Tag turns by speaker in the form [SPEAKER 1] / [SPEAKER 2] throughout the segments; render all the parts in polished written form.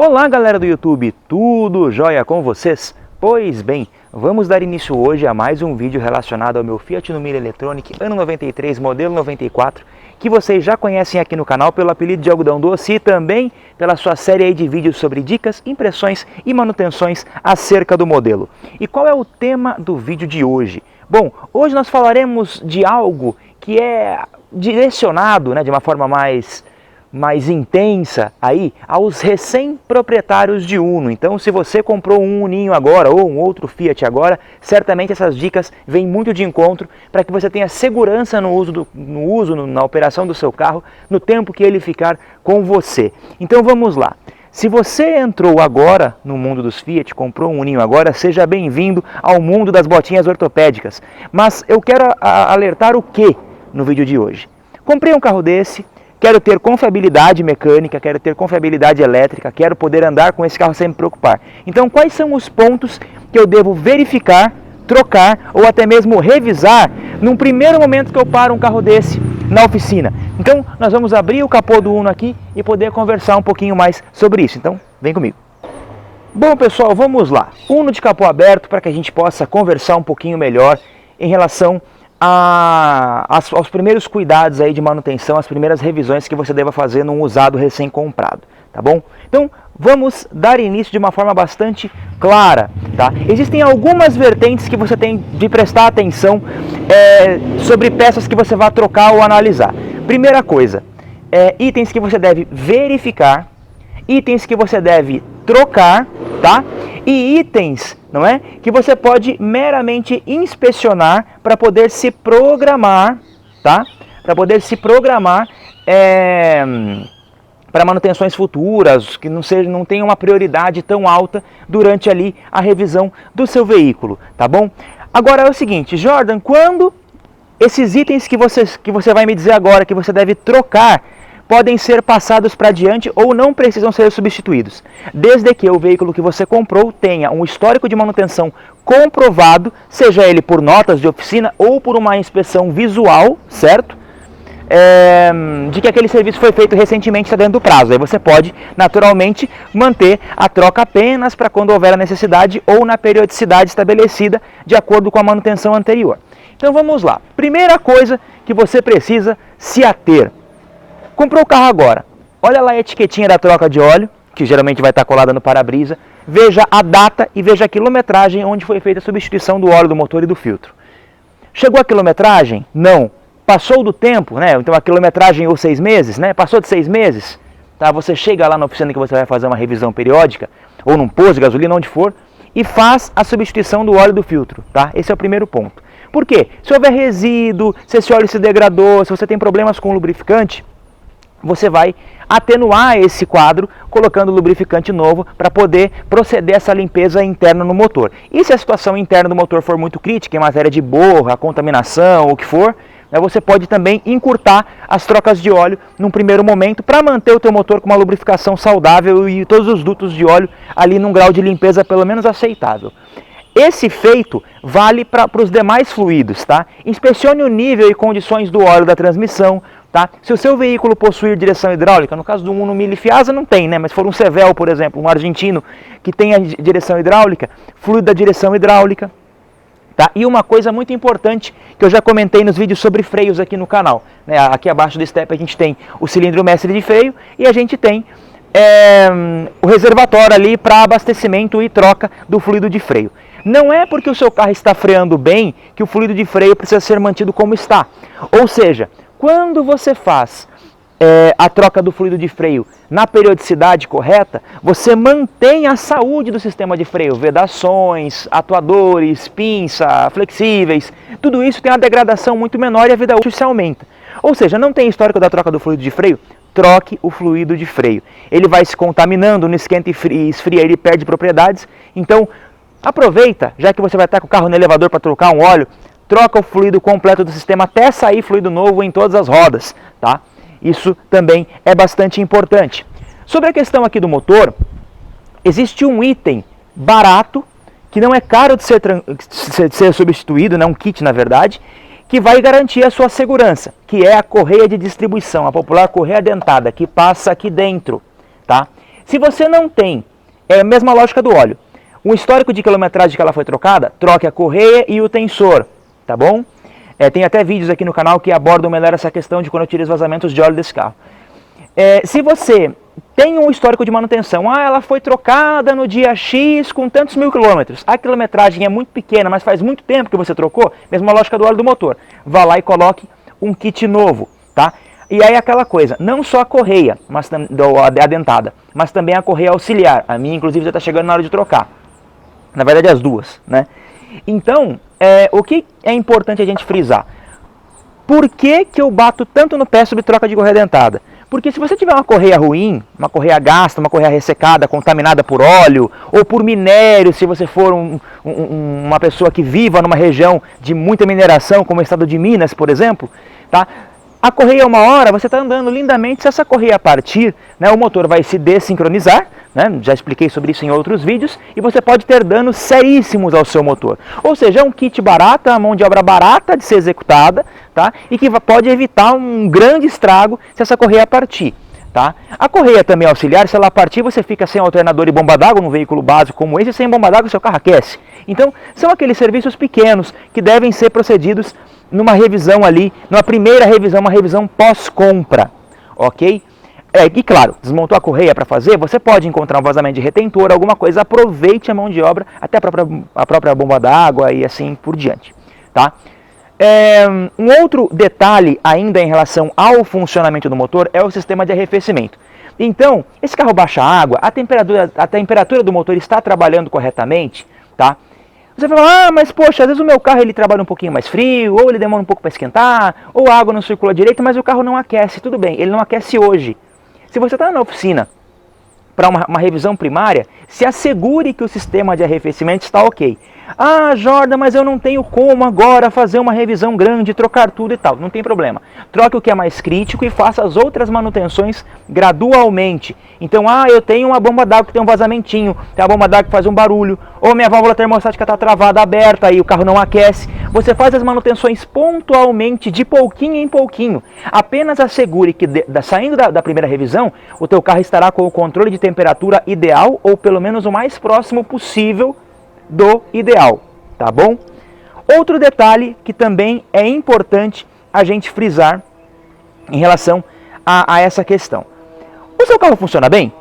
[SPEAKER 1] Olá galera do YouTube, tudo jóia com vocês? Pois bem, vamos dar início hoje a mais um vídeo relacionado ao meu Fiat Numira Electronic ano 93, modelo 94, que vocês já conhecem aqui no canal pelo apelido de Algodão Doce e também pela sua série aí de vídeos sobre dicas, impressões e manutenções acerca do modelo. E qual é o tema do vídeo de hoje? Bom, hoje nós falaremos de algo que é direcionado, de uma forma mais intensa aí aos recém-proprietários de Uno. Então, se você comprou um Uninho agora ou um outro Fiat agora, certamente essas dicas vêm muito de encontro para que você tenha segurança na operação do seu carro no tempo que ele ficar com você. Então vamos lá. Se você entrou agora no mundo dos Fiat, comprou um Uninho agora, seja bem-vindo ao mundo das botinhas ortopédicas. Mas eu quero alertar o que no vídeo de hoje? Comprei um carro desse, quero ter confiabilidade mecânica, quero ter confiabilidade elétrica, quero poder andar com esse carro sem me preocupar. Então, quais são os pontos que eu devo verificar, trocar ou até mesmo revisar num primeiro momento que eu paro um carro desse na oficina? Então, nós vamos abrir o capô do Uno aqui e poder conversar um pouquinho mais sobre isso. Então, vem comigo. Bom, pessoal, vamos lá. Uno de capô aberto para que a gente possa conversar um pouquinho melhor em relação aos primeiros cuidados aí de manutenção, as primeiras revisões que você deva fazer num usado recém-comprado, tá bom? Então, vamos dar início de uma forma bastante clara, tá? Existem algumas vertentes que você tem de prestar atenção sobre peças que você vai trocar ou analisar. Primeira coisa, itens que você deve verificar, itens que você deve trocar, tá? E itens, que você pode meramente inspecionar para poder se programar, tá? Para poder se programar para manutenções futuras, que não tenham uma prioridade tão alta durante ali a revisão do seu veículo, tá bom? Agora é o seguinte, Jordan, quando esses itens que você vai me dizer agora que você deve trocar podem ser passados para diante ou não precisam ser substituídos, desde que o veículo que você comprou tenha um histórico de manutenção comprovado, seja ele por notas de oficina ou por uma inspeção visual, certo? De que aquele serviço foi feito recentemente, está dentro do prazo. Aí você pode, naturalmente, manter a troca apenas para quando houver a necessidade ou na periodicidade estabelecida de acordo com a manutenção anterior. Então vamos lá. Primeira coisa que você precisa se ater. Comprou o carro agora, olha lá a etiquetinha da troca de óleo, que geralmente vai estar colada no para-brisa, veja a data e veja a quilometragem onde foi feita a substituição do óleo do motor e do filtro. Chegou a quilometragem? Não. Passou do tempo, então a quilometragem ou 6 meses, passou de 6 meses, tá? Você chega lá na oficina que você vai fazer uma revisão periódica, ou num posto de gasolina, onde for, e faz a substituição do óleo do filtro, tá? Esse é o primeiro ponto. Por quê? Se houver resíduo, se esse óleo se degradou, se você tem problemas com o lubrificante, você vai atenuar esse quadro colocando lubrificante novo para poder proceder essa limpeza interna no motor. E se a situação interna do motor for muito crítica, em matéria de borra, contaminação, o que for, você pode também encurtar as trocas de óleo num primeiro momento para manter o teu motor com uma lubrificação saudável e todos os dutos de óleo ali num grau de limpeza pelo menos aceitável. Esse feito vale para os demais fluidos, tá? Inspecione o nível e condições do óleo da transmissão, tá? Se o seu veículo possuir direção hidráulica, no caso do Uno Mille Fiasa não tem, mas se for um Sevel, por exemplo, um argentino que tem a direção hidráulica, fluido da direção hidráulica, tá? E uma coisa muito importante que eu já comentei nos vídeos sobre freios aqui no canal, aqui abaixo do step a gente tem o cilindro mestre de freio e a gente tem o reservatório ali para abastecimento e troca do fluido de freio. Não é porque o seu carro está freando bem que o fluido de freio precisa ser mantido como está. Ou seja, quando você faz a troca do fluido de freio na periodicidade correta, você mantém a saúde do sistema de freio, vedações, atuadores, pinça, flexíveis, tudo isso tem uma degradação muito menor e a vida útil se aumenta. Ou seja, não tem histórico da troca do fluido de freio? Troque o fluido de freio. Ele vai se contaminando, no esquenta e esfria ele perde propriedades, então aproveita, já que você vai estar com o carro no elevador para trocar um óleo, troca o fluido completo do sistema até sair fluido novo em todas as rodas, tá? Isso também é bastante importante. Sobre a questão aqui do motor, existe um item barato, que não é caro de ser substituído, um kit na verdade, que vai garantir a sua segurança, que é a correia de distribuição, a popular correia dentada, que passa aqui dentro, tá? Se você não tem, é a mesma lógica do óleo, um histórico de quilometragem que ela foi trocada, troque a correia e o tensor, tá bom? Tem até vídeos aqui no canal que abordam melhor essa questão de quando eu tiro os vazamentos de óleo desse carro. Se você tem um histórico de manutenção, ela foi trocada no dia X com tantos mil quilômetros, a quilometragem é muito pequena, mas faz muito tempo que você trocou, mesma lógica do óleo do motor, vá lá e coloque um kit novo, tá? E aí aquela coisa, não só a correia, mas a dentada, mas também a correia auxiliar, a minha inclusive já está chegando na hora de trocar, na verdade as duas, né? Então, o que é importante a gente frisar? Por que eu bato tanto no pé sobre troca de correia dentada? Porque se você tiver uma correia ruim, uma correia gasta, uma correia ressecada, contaminada por óleo, ou por minério, se você for uma pessoa que viva numa região de muita mineração, como o estado de Minas, por exemplo, tá? A correia, uma hora, você está andando lindamente, se essa correia partir, né, o motor vai se desincronizar, né, já expliquei sobre isso em outros vídeos, e você pode ter danos seríssimos ao seu motor. Ou seja, é um kit barato, uma mão de obra barata de ser executada, tá, e que pode evitar um grande estrago se essa correia partir. Tá? A correia também auxiliar, se ela partir, você fica sem alternador e bomba d'água num veículo básico como esse, sem bomba d'água seu carro aquece. Então, são aqueles serviços pequenos que devem ser procedidos numa revisão ali, numa primeira revisão, uma revisão pós-compra, ok? E claro, desmontou a correia para fazer, você pode encontrar um vazamento de retentor, alguma coisa, aproveite a mão de obra, até a própria bomba d'água e assim por diante, tá? Um outro detalhe ainda em relação ao funcionamento do motor é o sistema de arrefecimento. Então, esse carro baixa água, a temperatura do motor está trabalhando corretamente, tá? Você fala, mas poxa, às vezes o meu carro ele trabalha um pouquinho mais frio, ou ele demora um pouco para esquentar, ou a água não circula direito, mas o carro não aquece. Tudo bem, ele não aquece hoje. Se você está na oficina para uma revisão primária, se assegure que o sistema de arrefecimento está ok. Jordan, mas eu não tenho como agora fazer uma revisão grande, trocar tudo e tal. Não tem problema. Troque o que é mais crítico e faça as outras manutenções gradualmente. Então, eu tenho uma bomba d'água que tem um vazamentinho, tem a bomba d'água que faz um barulho, ou minha válvula termostática está travada, aberta, e o carro não aquece. Você faz as manutenções pontualmente, de pouquinho em pouquinho. Apenas assegure que, saindo da primeira revisão, o teu carro estará com o controle de temperatura ideal, ou pelo menos o mais próximo possível do ideal, tá bom? Outro detalhe que também é importante a gente frisar em relação a essa questão. O seu carro funciona bem?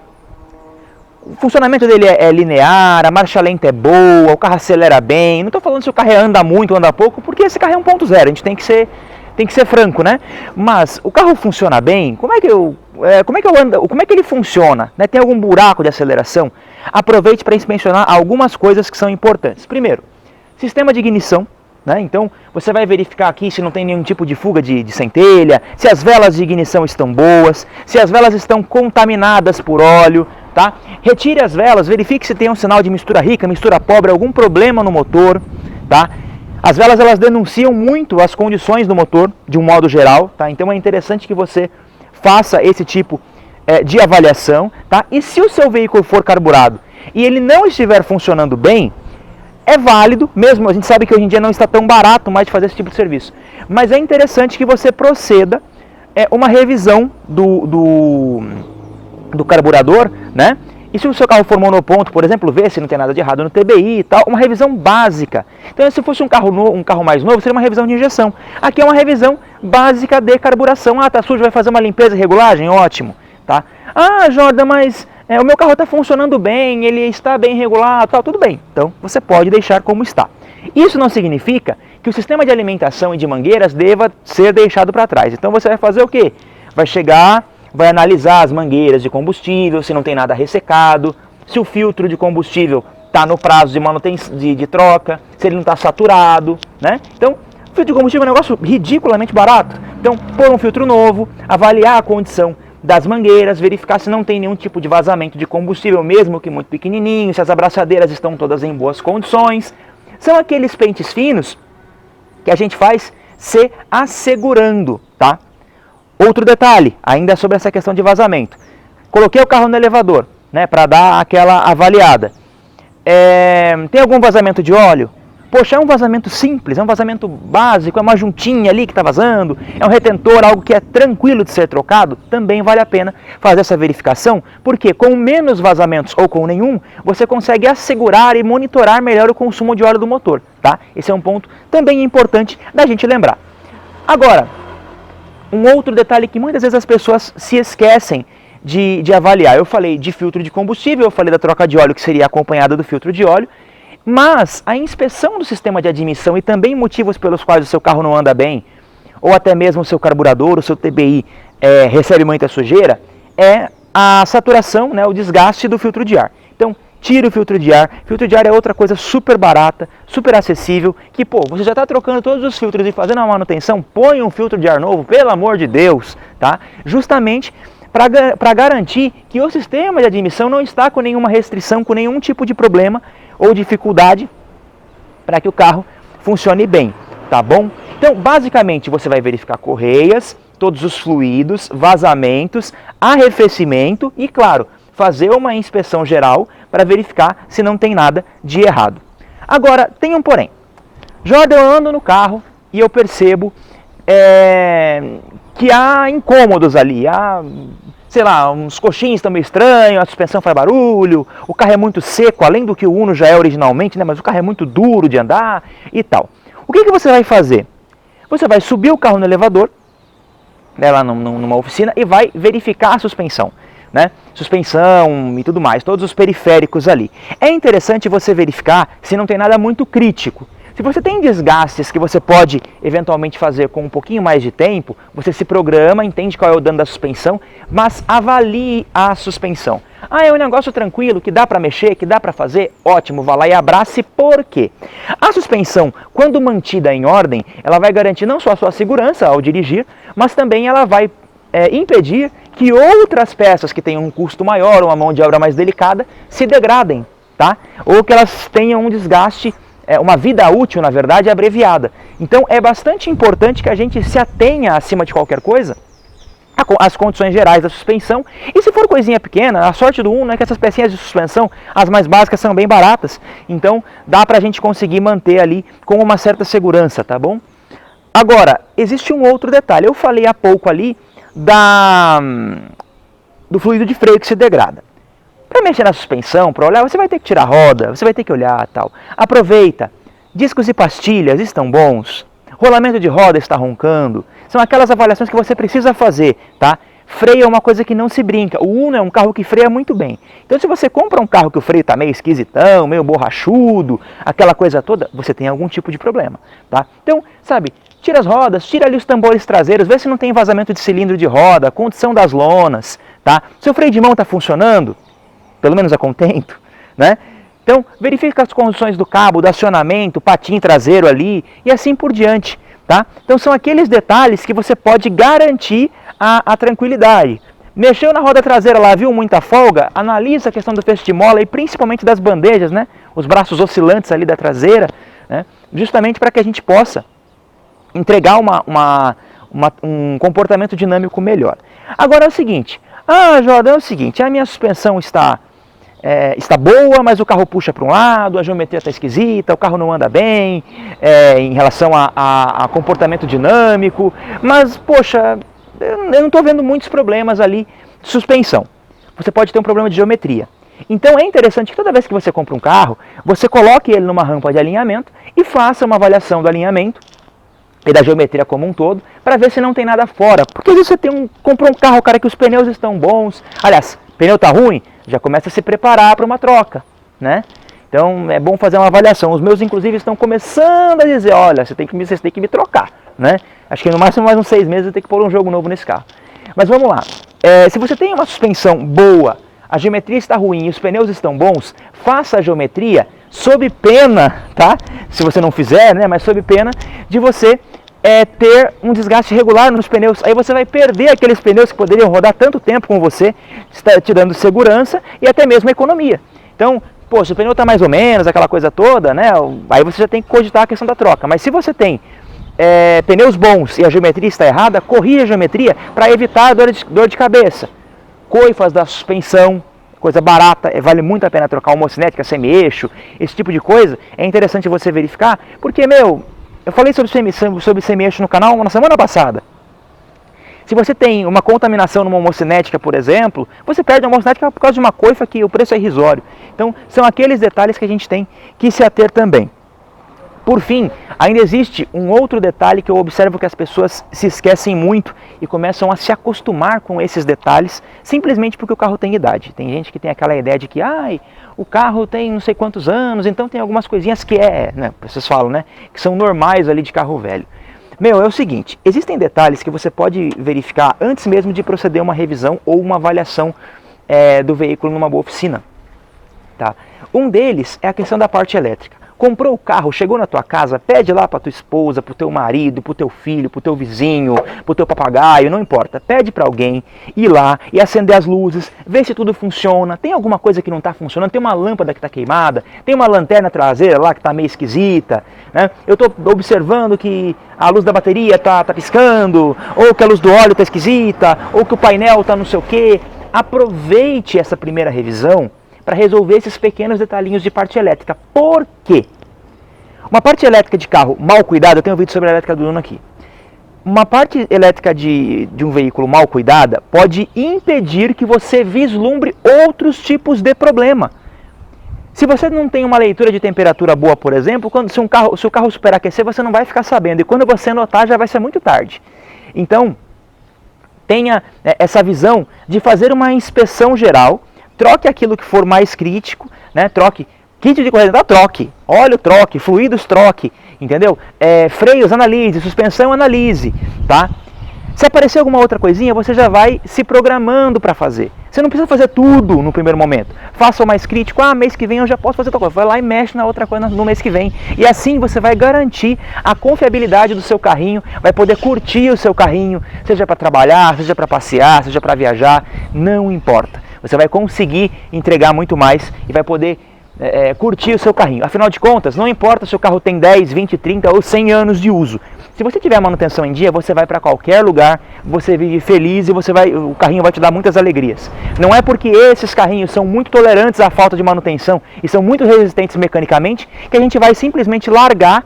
[SPEAKER 1] O funcionamento dele é linear, a marcha lenta é boa, o carro acelera bem. Não estou falando se o carro anda muito ou anda pouco, porque esse carro é 1.0, a gente tem que ser franco, né? Mas o carro funciona bem? Como é que ele funciona? Né? Tem algum buraco de aceleração? Aproveite para inspecionar algumas coisas que são importantes. Primeiro, sistema de ignição, né? Então você vai verificar aqui se não tem nenhum tipo de fuga de centelha, se as velas de ignição estão boas, se as velas estão contaminadas por óleo, tá? Retire as velas, verifique se tem um sinal de mistura rica, mistura pobre, algum problema no motor, tá? As velas elas denunciam muito as condições do motor, de um modo geral, tá? Então é interessante que você faça esse tipo de avaliação, tá? E se o seu veículo for carburado e ele não estiver funcionando bem, é válido, mesmo a gente sabe que hoje em dia não está tão barato mais de fazer esse tipo de serviço, mas é interessante que você proceda uma revisão do carburador, né? E se o seu carro for monoponto, por exemplo, ver se não tem nada de errado no TBI e tal, uma revisão básica. Então, se fosse um carro mais novo, seria uma revisão de injeção. Aqui é uma revisão básica de carburação. Tá sujo, vai fazer uma limpeza e regulagem? Ótimo, tá? Jordan, mas o meu carro está funcionando bem, ele está bem regulado, tal, tudo bem. Então, você pode deixar como está. Isso não significa que o sistema de alimentação e de mangueiras deva ser deixado para trás. Então, você vai fazer o quê? Vai chegar, vai analisar as mangueiras de combustível, se não tem nada ressecado, se o filtro de combustível está no prazo de manutenção, de troca, se ele não está saturado, né? Então, o filtro de combustível é um negócio ridiculamente barato. Então, pôr um filtro novo, avaliar a condição das mangueiras, verificar se não tem nenhum tipo de vazamento de combustível, mesmo que muito pequenininho, se as abraçadeiras estão todas em boas condições. São aqueles pentes finos que a gente faz se assegurando, tá? Outro detalhe, ainda sobre essa questão de vazamento. Coloquei o carro no elevador, né, para dar aquela avaliada. Tem algum vazamento de óleo? poxa, é um vazamento simples, é um vazamento básico, é uma juntinha ali que está vazando, é um retentor, algo que é tranquilo de ser trocado, também vale a pena fazer essa verificação, porque com menos vazamentos ou com nenhum, você consegue assegurar e monitorar melhor o consumo de óleo do motor, tá? Esse é um ponto também importante da gente lembrar. Agora, um outro detalhe que muitas vezes as pessoas se esquecem de avaliar. Eu falei de filtro de combustível, eu falei da troca de óleo que seria acompanhada do filtro de óleo, mas a inspeção do sistema de admissão e também motivos pelos quais o seu carro não anda bem, ou até mesmo o seu carburador, o seu TBI recebe muita sujeira, é a saturação, né, o desgaste do filtro de ar. Então, tira o filtro de ar. Filtro de ar é outra coisa super barata, super acessível, que, pô, você já está trocando todos os filtros e fazendo a manutenção, põe um filtro de ar novo, pelo amor de Deus, tá? Justamente para garantir que o sistema de admissão não está com nenhuma restrição, com nenhum tipo de problema ou dificuldade para que o carro funcione bem, tá bom? Então, basicamente, você vai verificar correias, todos os fluidos, vazamentos, arrefecimento e, claro, fazer uma inspeção geral para verificar se não tem nada de errado. Agora, tem um porém. Jordan, eu ando no carro e eu percebo que há incômodos ali, há, sei lá, uns coxins estão meio estranhos, a suspensão faz barulho, o carro é muito seco, além do que o Uno já é originalmente, né, mas o carro é muito duro de andar e tal. O que você vai fazer? Você vai subir o carro no elevador, né, lá numa oficina, e vai verificar a suspensão, né? Suspensão e tudo mais, todos os periféricos ali. É interessante você verificar se não tem nada muito crítico. Se você tem desgastes que você pode eventualmente fazer com um pouquinho mais de tempo, você se programa, entende qual é o dano da suspensão, mas avalie a suspensão. Ah, é um negócio tranquilo, que dá para mexer, que dá para fazer? Ótimo, vá lá e abrace. Por quê? A suspensão, quando mantida em ordem, ela vai garantir não só a sua segurança ao dirigir, mas também ela vai impedir que outras peças que tenham um custo maior, uma mão de obra mais delicada, se degradem, tá? Ou que elas tenham um desgaste, uma vida útil, na verdade, abreviada. Então é bastante importante que a gente se atenha, acima de qualquer coisa, às condições gerais da suspensão. E se for coisinha pequena, a sorte do Uno é que essas pecinhas de suspensão, as mais básicas, são bem baratas. Então dá pra gente conseguir manter ali com uma certa segurança, tá bom? Agora, existe um outro detalhe. Eu falei há pouco ali do fluido de freio que se degrada. Para mexer na suspensão, para olhar, você vai ter que tirar a roda, você vai ter que olhar tal. Aproveita. Discos e pastilhas estão bons. Rolamento de roda está roncando. São aquelas avaliações que você precisa fazer, tá? Freio é uma coisa que não se brinca. O Uno é um carro que freia muito bem. Então, se você compra um carro que o freio está meio esquisitão, meio borrachudo, aquela coisa toda, você tem algum tipo de problema, tá? Então, sabe, tira as rodas, tira ali os tambores traseiros, vê se não tem vazamento de cilindro de roda, condição das lonas, tá? Seu freio de mão está funcionando, pelo menos a contento, né? Então, verifica as condições do cabo, do acionamento, patim traseiro ali e assim por diante, tá? Então, são aqueles detalhes que você pode garantir a tranquilidade. Mexeu na roda traseira lá, viu muita folga? Analisa a questão do feixe de mola e principalmente das bandejas, né? Os braços oscilantes ali da traseira, né? Justamente para que a gente possa entregar um comportamento dinâmico melhor. Agora é o seguinte, Jordan, é o seguinte, a minha suspensão está boa, mas o carro puxa para um lado, a geometria está esquisita, o carro não anda bem em relação a comportamento dinâmico, mas, poxa, eu não estou vendo muitos problemas ali de suspensão. Você pode ter um problema de geometria. Então é interessante que toda vez que você compra um carro, você coloque ele numa rampa de alinhamento e faça uma avaliação do alinhamento e da geometria como um todo, para ver se não tem nada fora. Porque às vezes você comprou um carro, cara, que os pneus estão bons, aliás, pneu está ruim, já começa a se preparar para uma troca, né? Então é bom fazer uma avaliação. Os meus, inclusive, estão começando a dizer, olha, vocês têm que me trocar, né? Acho que no máximo mais uns 6 meses eu tenho que pôr um jogo novo nesse carro. Mas vamos lá, se você tem uma suspensão boa, a geometria está ruim e os pneus estão bons, faça a geometria sob pena, tá? Se você não fizer, né? Mas sob pena de você ter um desgaste regular nos pneus. Aí você vai perder aqueles pneus que poderiam rodar tanto tempo com você, te dando segurança e até mesmo economia. Então, pô, se o pneu está mais ou menos, aquela coisa toda, né? Aí você já tem que cogitar a questão da troca. Mas se você tem pneus bons e a geometria está errada, corrija a geometria para evitar dor de cabeça. Coifas da suspensão, coisa barata, vale muito a pena trocar homocinética, semi-eixo, esse tipo de coisa, é interessante você verificar, porque, eu falei sobre semi-eixo no canal na semana passada. Se você tem uma contaminação numa homocinética, por exemplo, você perde a homocinética por causa de uma coifa que o preço é irrisório. Então, são aqueles detalhes que a gente tem que se ater também. Por fim, ainda existe um outro detalhe que eu observo que as pessoas se esquecem muito e começam a se acostumar com esses detalhes simplesmente porque o carro tem idade. Tem gente que tem aquela ideia de que o carro tem não sei quantos anos, então tem algumas coisinhas que vocês falam, que são normais ali de carro velho. É o seguinte, existem detalhes que você pode verificar antes mesmo de proceder a uma revisão ou uma avaliação do veículo numa boa oficina. Tá? Um deles é a questão da parte elétrica. Comprou o carro, chegou na tua casa, pede lá para tua esposa, para o teu marido, para o teu filho, para o teu vizinho, para o teu papagaio, não importa. Pede para alguém ir lá e acender as luzes, ver se tudo funciona. Tem alguma coisa que não está funcionando? Tem uma lâmpada que está queimada? Tem uma lanterna traseira lá que está meio esquisita? Né? Eu estou observando que a luz da bateria está piscando, ou que a luz do óleo está esquisita, ou que o painel está não sei o quê. Aproveite essa primeira revisão para resolver esses pequenos detalhinhos de parte elétrica. Por quê? Uma parte elétrica de carro mal cuidada, eu tenho um vídeo sobre a elétrica do Uno aqui. Uma parte elétrica de um veículo mal cuidada pode impedir que você vislumbre outros tipos de problema. Se você não tem uma leitura de temperatura boa, por exemplo, se o carro superaquecer, você não vai ficar sabendo. E quando você notar, já vai ser muito tarde. Então, tenha essa visão de fazer uma inspeção geral. Troque aquilo que for mais crítico, troque kit de correia, troque, óleo troque, fluidos troque, entendeu? Freios analise, suspensão analise, tá? Se aparecer alguma outra coisinha, você já vai se programando para fazer. Você não precisa fazer tudo no primeiro momento. Faça o mais crítico, mês que vem eu já posso fazer outra coisa. Vai lá e mexe na outra coisa no mês que vem. E assim você vai garantir a confiabilidade do seu carrinho, vai poder curtir o seu carrinho, seja para trabalhar, seja para passear, seja para viajar, não importa. Você vai conseguir entregar muito mais e vai poder curtir o seu carrinho. Afinal de contas, não importa se o carro tem 10, 20, 30 ou 100 anos de uso. Se você tiver a manutenção em dia, você vai para qualquer lugar, você vive feliz e o carrinho vai te dar muitas alegrias. Não é porque esses carrinhos são muito tolerantes à falta de manutenção e são muito resistentes mecanicamente que a gente vai simplesmente largar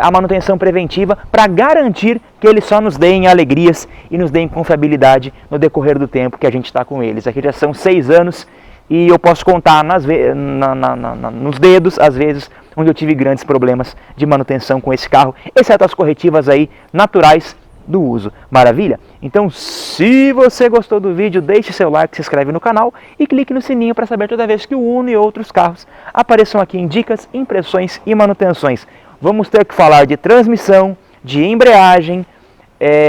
[SPEAKER 1] a manutenção preventiva para garantir que eles só nos deem alegrias e nos deem confiabilidade no decorrer do tempo que a gente está com eles. Aqui já são 6 anos e eu posso contar nos dedos, às vezes, onde eu tive grandes problemas de manutenção com esse carro, exceto as corretivas aí naturais do uso. Maravilha? Então, se você gostou do vídeo, deixe seu like, se inscreve no canal e clique no sininho para saber toda vez que o Uno e outros carros apareçam aqui em dicas, impressões e manutenções. Vamos ter que falar de transmissão, de embreagem,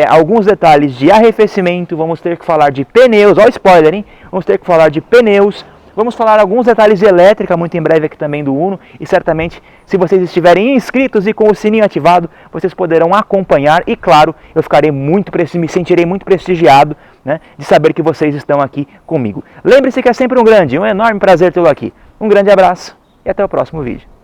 [SPEAKER 1] alguns detalhes de arrefecimento, vamos ter que falar de pneus, olha o spoiler, hein? Vamos ter que falar de pneus, vamos falar alguns detalhes de elétrica muito em breve aqui também do Uno e certamente se vocês estiverem inscritos e com o sininho ativado, vocês poderão acompanhar e claro, eu me sentirei muito prestigiado de saber que vocês estão aqui comigo. Lembre-se que é sempre um enorme prazer tê-lo aqui. Um grande abraço e até o próximo vídeo.